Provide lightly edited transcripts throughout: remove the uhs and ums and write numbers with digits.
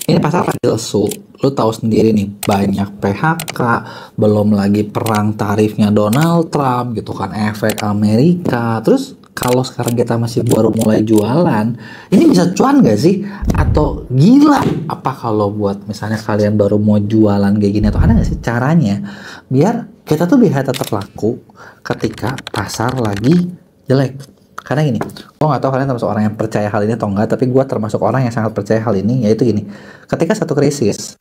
Ini pasar lagi lesu, lu tahu sendiri nih, banyak PHK, belum lagi perang tarifnya Donald Trump gitu kan, efek Amerika. Terus kalau sekarang kita masih baru mulai jualan, ini bisa cuan gak sih? Atau gila? Apa kalau buat misalnya kalian baru mau jualan kayak gini, atau ada gak sih caranya biar kita tuh bisa tetap laku ketika pasar lagi jelek? Karena gini, gue nggak tahu kalian termasuk orang yang percaya hal ini atau enggak, tapi gue termasuk orang yang sangat percaya hal ini, yaitu gini, ketika satu krisis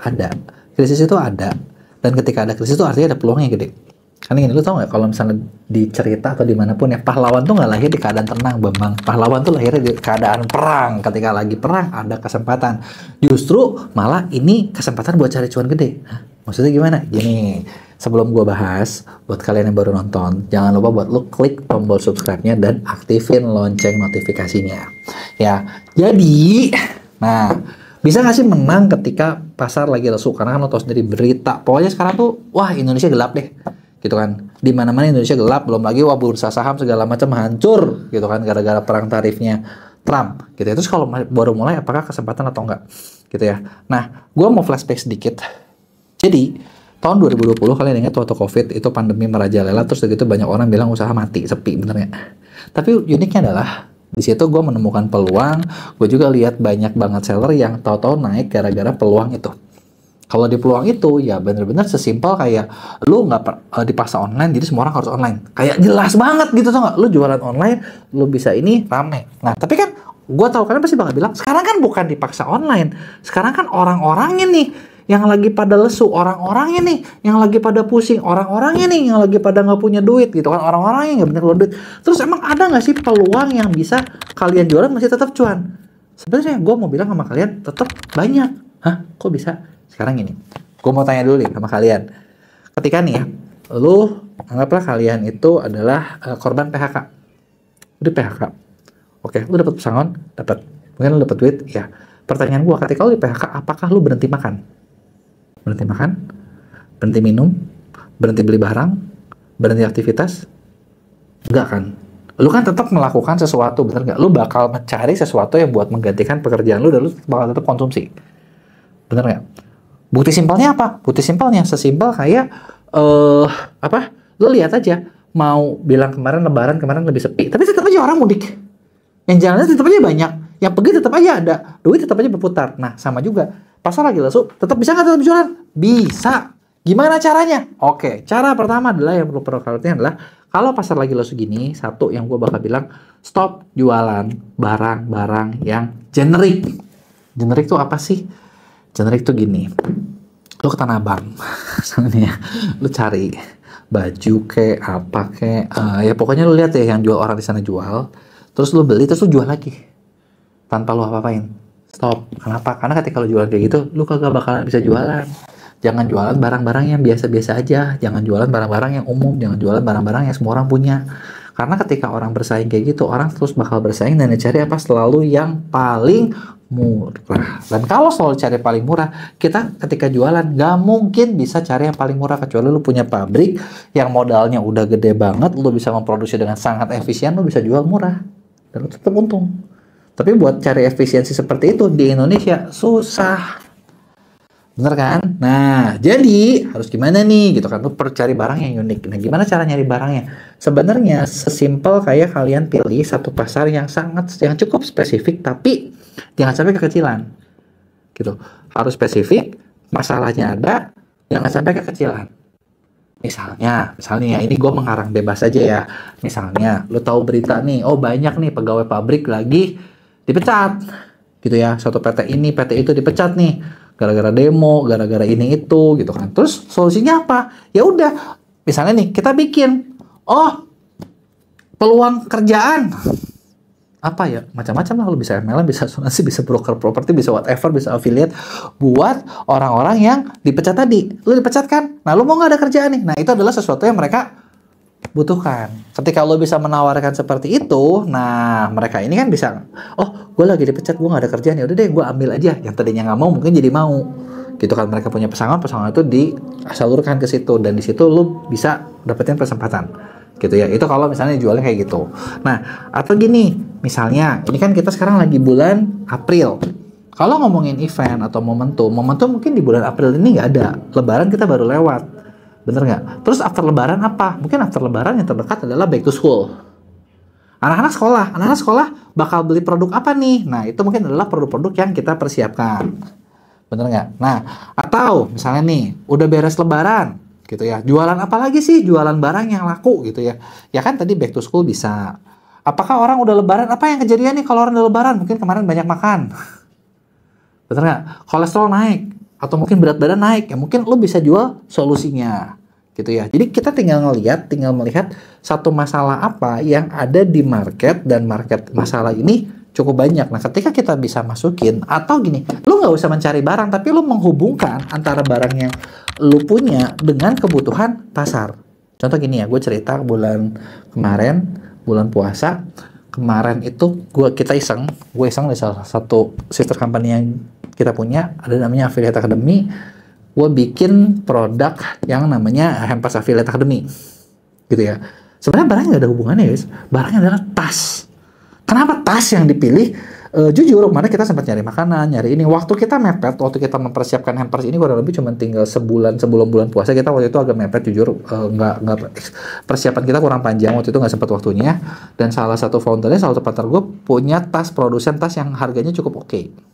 itu ada, dan ketika ada krisis itu artinya ada peluang yang gede. Karena gini, lu tau nggak kalau misalnya di cerita atau dimanapun ya, pahlawan tuh nggak lahir di keadaan tenang, Bambang. Pahlawan tuh lahirnya di keadaan perang. Ketika lagi perang ada kesempatan. Justru malah ini kesempatan buat cari cuan gede. Hah? Maksudnya gimana? Gini, sebelum gue bahas, buat kalian yang baru nonton, jangan lupa buat lu klik tombol subscribe-nya dan aktifin lonceng notifikasinya. Ya, jadi, nah, bisa nggak sih menang ketika pasar lagi lesu? Karena kan lo tau sendiri berita. Pokoknya sekarang tuh, wah Indonesia gelap deh. Gitu kan, di mana-mana Indonesia gelap, belum lagi wah bursa saham segala macam hancur gitu kan gara-gara perang tarifnya Trump gitu ya. Terus kalau baru mulai apakah kesempatan atau enggak gitu ya. Nah, gue mau flashback sedikit. Jadi tahun 2020 kalian ingat waktu COVID itu pandemi merajalela, terus begitu banyak orang bilang usaha mati, sepi, bener nggak? Tapi uniknya adalah di situ gue menemukan peluang. Gue juga lihat banyak banget seller yang tahu-tahu naik gara-gara peluang itu. Kalau di peluang itu ya bener-bener sesimpel kayak lu nggak dipaksa online, jadi semua orang harus online. Kayak jelas banget gitu, tau nggak? Lu jualan online, lu bisa ini rame. Nah tapi kan gue tahu kalian pasti bakal bilang sekarang kan bukan dipaksa online, sekarang kan orang-orangnya nih yang lagi pada lesu, orang-orangnya nih yang lagi pada pusing, orang-orangnya nih yang lagi pada nggak punya duit gitu kan, orang-orangnya nggak bener duit. Terus emang ada nggak sih peluang yang bisa kalian jualan masih tetap cuan? Sebenarnya gue mau bilang sama kalian tetap banyak. Hah? Kok bisa? Sekarang gini, gue mau tanya dulu nih sama kalian. Ketika nih ya, lu anggaplah kalian itu adalah korban PHK. Udah PHK. Oke, lu dapat pesangon, dapat. Mungkin lu dapat duit, ya. Pertanyaan gue, ketika lu di PHK, apakah lu berhenti makan? Berhenti makan? Berhenti minum? Berhenti beli barang? Berhenti aktivitas? Enggak kan? Lu kan tetap melakukan sesuatu, bener nggak? Lu bakal mencari sesuatu yang buat menggantikan pekerjaan lu dan lu bakal tetap konsumsi. Bener nggak? Bukti simpelnya apa? Bukti simpelnya sesimpel kayak apa? Lo lihat aja, mau bilang kemarin lebaran kemarin lebih sepi, tapi tetap aja orang mudik. Yang jalannya tetap aja banyak, yang pergi tetap aja ada, duit tetap aja berputar. Nah, sama juga. Pasar lagi lesu, tetap bisa nggak tetap jualan? Bisa. Gimana caranya? Oke, cara pertama adalah yang perlu kalian adalah kalau pasar lagi lesu gini, satu yang gue bakal bilang, stop jualan barang-barang yang generik. Generik tuh apa sih? Generik tuh gini, lu ke Tanah Abang, misalnya ya, lu cari baju kayak apa kayak, ya pokoknya lu lihat ya yang jual orang di sana jual, terus lu beli, terus lu jual lagi, tanpa lu apa-apain. Stop. Kenapa? Karena ketika lu jualan kayak gitu, lu kagak bakalan bisa jualan. Jangan jualan barang-barang yang biasa-biasa aja, jangan jualan barang-barang yang umum, jangan jualan barang-barang yang semua orang punya. Karena ketika orang bersaing kayak gitu, orang terus bakal bersaing dan cari apa? Selalu yang paling murah. Dan kalau selalu cari paling murah, kita ketika jualan gak mungkin bisa cari yang paling murah kecuali lu punya pabrik yang modalnya udah gede banget, lu bisa memproduksi dengan sangat efisien, lu bisa jual murah dan lu tetap untung. Tapi buat cari efisiensi seperti itu di Indonesia susah. Bener kan? Nah, jadi harus gimana nih gitu kan? Lu perlu cari barang yang unik. Nah, gimana cara nyari barangnya? Sebenarnya sesimpel kayak kalian pilih satu pasar yang cukup spesifik, tapi jangan sampai kekecilan. Gitu. Harus spesifik, masalahnya ada, jangan sampai kekecilan. Misalnya ya, ini gue mengarang bebas aja ya. Misalnya, lu tahu berita nih, oh banyak nih pegawai pabrik lagi dipecat. Gitu ya, suatu PT ini, PT itu dipecat nih. Gara-gara demo, gara-gara ini itu gitu kan. Terus solusinya apa? Ya udah, misalnya nih kita bikin peluang kerjaan. Apa ya? Macam-macam lah, lu bisa MLM, bisa asuransi, bisa broker properti, bisa whatever, bisa affiliate buat orang-orang yang dipecat tadi. Lu dipecat kan? Nah, lu mau nggak ada kerjaan nih? Nah, itu adalah sesuatu yang mereka butuhkan. Ketika lo bisa menawarkan seperti itu, nah mereka ini kan bisa, oh gue lagi dipecat, gue gak ada kerjaan, ya udah deh gue ambil aja. Yang tadinya nggak mau mungkin jadi mau, gitu kan. Mereka punya pesangon itu disalurkan ke situ, dan di situ lo bisa dapetin kesempatan, gitu ya. Itu kalau misalnya jualnya kayak gitu. Nah, atau gini, misalnya ini kan kita sekarang lagi bulan April. Kalau ngomongin event atau momentum mungkin di bulan April ini nggak ada. Lebaran kita baru lewat, bener nggak? Terus after Lebaran apa? Mungkin after Lebaran yang terdekat adalah back to school. Anak-anak sekolah bakal beli produk apa nih? Nah, itu mungkin adalah produk-produk yang kita persiapkan. Bener nggak? Nah, atau misalnya nih, udah beres Lebaran, gitu ya. Jualan apa lagi sih? Jualan barang yang laku, gitu ya. Ya kan tadi back to school bisa. Apakah orang udah Lebaran? Apa yang kejadian nih kalau orang udah Lebaran? Mungkin kemarin banyak makan. Bener nggak? Kolesterol naik. Atau mungkin berat badan naik. Ya mungkin lo bisa jual solusinya. Gitu ya. Jadi kita tinggal melihat satu masalah apa yang ada di market, dan market masalah ini cukup banyak. Nah, ketika kita bisa masukin, atau gini, lu nggak usah mencari barang, tapi lu menghubungkan antara barang yang lu punya dengan kebutuhan pasar. Contoh gini ya, gue cerita bulan kemarin, bulan puasa, kemarin itu gue iseng di salah satu sister company yang kita punya, ada namanya Affiliate Academy. Gue bikin produk yang namanya Hampers Affiliate Academy, gitu ya. Sebenarnya barangnya nggak ada hubungannya, guys. Barangnya adalah tas. Kenapa tas yang dipilih? Jujur, kemarin kita sempat nyari makanan, nyari ini. Waktu kita mepet, waktu kita mempersiapkan hampers ini kurang lebih cuma tinggal sebulan sebelum bulan puasa. Kita waktu itu agak mepet, jujur. Persiapan kita kurang panjang, waktu itu nggak sempat waktunya. Dan salah satu foundernya, salah satu partner gue punya produsen tas yang harganya cukup oke.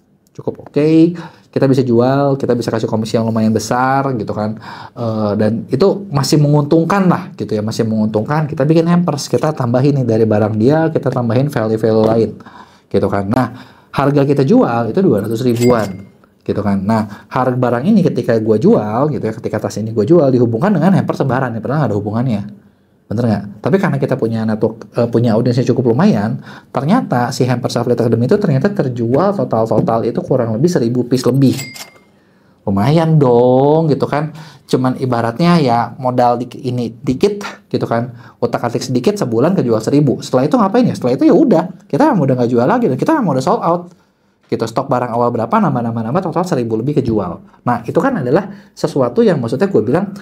Kita bisa jual, kita bisa kasih komisi yang lumayan besar gitu kan, dan itu masih menguntungkan lah gitu ya, masih menguntungkan. Kita bikin hampers, kita tambahin nih dari barang dia, kita tambahin value lain gitu kan. Nah, harga kita jual itu 200 ribuan gitu kan. Nah, harga barang ini ketika gue jual gitu ya, ketika tas ini gue jual dihubungkan dengan hampers lebaran, ya padahal nggak ada hubungannya. Bener nggak? Tapi karena kita punya network, punya audiensnya cukup lumayan, ternyata si Hampers Affiliate Academy itu ternyata terjual total itu kurang lebih 1000 piece lebih. Lumayan dong gitu kan. Cuman ibaratnya ya modal ini dikit gitu kan. Otak-atik sedikit, sebulan kejual 1000. Setelah itu ngapain ya? Setelah itu ya udah, kita memang udah nggak jual lagi, dan kita memang udah sold out. Gitu, stok barang awal berapa, nambah total 1000 lebih kejual. Nah, itu kan adalah sesuatu yang maksudnya gue bilang,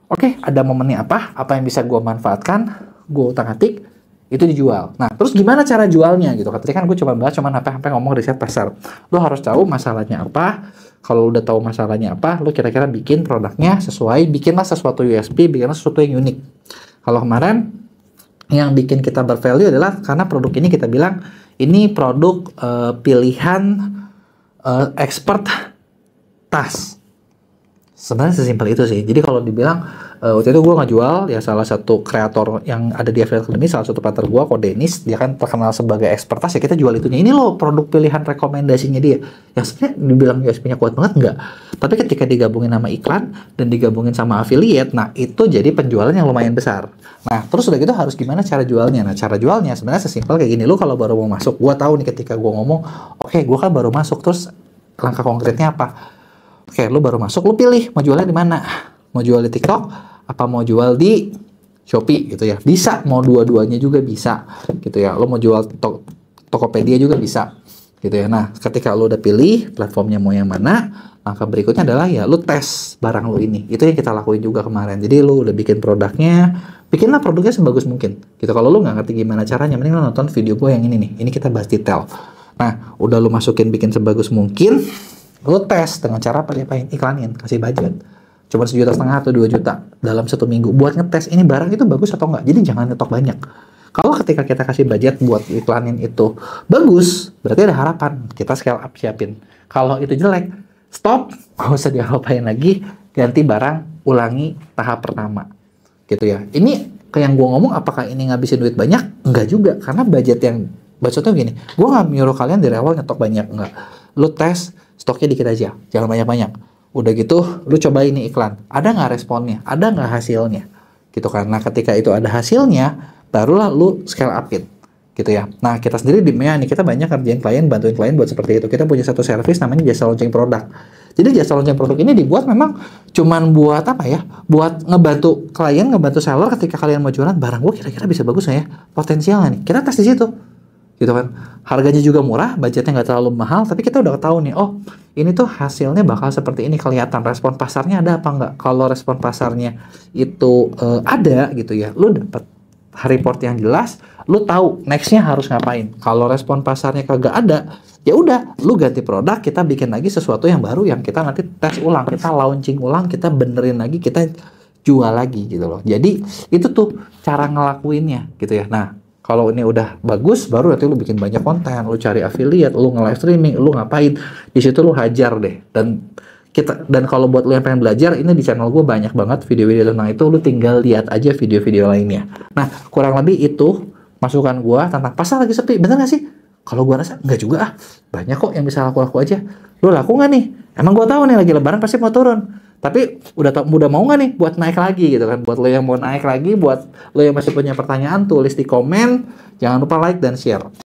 oke, ada momennya apa yang bisa gue manfaatkan, gue utak-atik, itu dijual. Nah, terus gimana cara jualnya gitu? Tadi kan gue cuma bahas apa ngomong riset pasar. Lo harus tahu masalahnya apa. Kalau udah tahu masalahnya apa, lo kira-kira bikin produknya sesuai, bikinlah sesuatu USP, bikinlah sesuatu yang unik. Kalau kemarin yang bikin kita bervalue adalah karena produk ini kita bilang ini produk pilihan expert tas. Sebenarnya sesimpel itu sih. Jadi kalau dibilang waktu itu gue ngejual ya salah satu kreator yang ada di Affiliate Academy, salah satu partner gue, Ko Dennis, dia kan terkenal sebagai ekspertas, ya kita jual itunya. Ini loh produk pilihan rekomendasinya dia. Yang sebenarnya dibilang USP-nya kuat banget, enggak. Tapi ketika digabungin sama iklan dan digabungin sama affiliate, nah itu jadi penjualan yang lumayan besar. Nah terus udah gitu harus gimana cara jualnya? Nah cara jualnya sebenarnya sesimpel kayak gini. Lu kalau baru mau masuk, gue tahu nih ketika gue ngomong, oke, gue kan baru masuk, terus langkah konkretnya apa? Oke, lu baru masuk, lu pilih mau jualnya di mana? Mau jual di TikTok, apa mau jual di Shopee gitu ya? Bisa, mau dua-duanya juga bisa gitu ya. Lu mau jual Tokopedia juga bisa gitu ya. Nah, ketika lu udah pilih platformnya mau yang mana, langkah berikutnya adalah ya lu tes barang lu ini. Itu yang kita lakuin juga kemarin. Jadi lu udah bikin produknya, bikinlah produknya sebagus mungkin. Gitu. Kalau lu nggak ngerti gimana caranya, mending lu nonton video gue yang ini nih. Ini kita bahas detail. Nah, udah lu masukin bikin sebagus mungkin, lu tes dengan cara apa-apain, iklanin, kasih budget. Cuma 1,5 juta atau 2 juta dalam 1 minggu buat ngetes ini barang itu bagus atau enggak. Jadi jangan ngetok banyak. Kalau ketika kita kasih budget buat iklanin itu bagus, berarti ada harapan. Kita scale up, siapin. Kalau itu jelek, stop, nggak usah diapa-apain lagi, ganti barang, ulangi tahap pertama. Gitu ya. Ini kayak yang gue ngomong, apakah ini ngabisin duit banyak? Enggak juga, karena budget yang, maksudnya gini, gue nggak nyuruh kalian dari awal ngetok banyak, enggak. Lu tes, stoknya dikit aja, jangan banyak-banyak. Udah gitu, lu coba ini iklan. Ada nggak responnya? Ada nggak hasilnya? Gitu kan. Nah, ketika itu ada hasilnya, barulah lu scale up-in. Gitu ya. Nah, kita sendiri di MEA nih, kita banyak kerjain klien, bantuin klien buat seperti itu. Kita punya satu service namanya jasa launching produk. Jadi jasa launching produk ini dibuat memang cuman buat apa ya? Buat ngebantu klien, ngebantu seller ketika kalian mau jualan barang gue kira-kira bisa bagus nggak ya? Potensialnya nih. Kita tes di situ. Gitu kan, harganya juga murah, budgetnya nggak terlalu mahal, tapi kita udah tahu nih, oh ini tuh hasilnya bakal seperti ini, kelihatan respon pasarnya ada apa nggak. Kalau respon pasarnya itu ada gitu ya, lu dapat report yang jelas, lu tahu nextnya harus ngapain. Kalau respon pasarnya kagak ada, ya udah, lu ganti produk, kita bikin lagi sesuatu yang baru yang kita nanti tes ulang, kita launching ulang, kita benerin lagi, kita jual lagi gitu loh. Jadi itu tuh cara ngelakuinnya gitu ya. Nah, kalau ini udah bagus, baru nanti lu bikin banyak konten, lu cari affiliate, lu nge-live streaming, lu ngapain, di situ lu hajar deh. Dan kalau buat lu yang pengen belajar, ini di channel gue banyak banget video-video tentang itu, lu tinggal lihat aja video-video lainnya. Nah, kurang lebih itu masukan gue tentang pasar lagi sepi. Bener gak sih? Kalau gue rasa enggak juga ah, banyak kok yang bisa laku-laku aja. Lu laku nggak nih? Emang gue tahu nih lagi lebaran pasti mau turun. Tapi udah mau nggak nih buat naik lagi gitu kan? Buat lo yang mau naik lagi, buat lo yang masih punya pertanyaan, tulis di komen. Jangan lupa like dan share.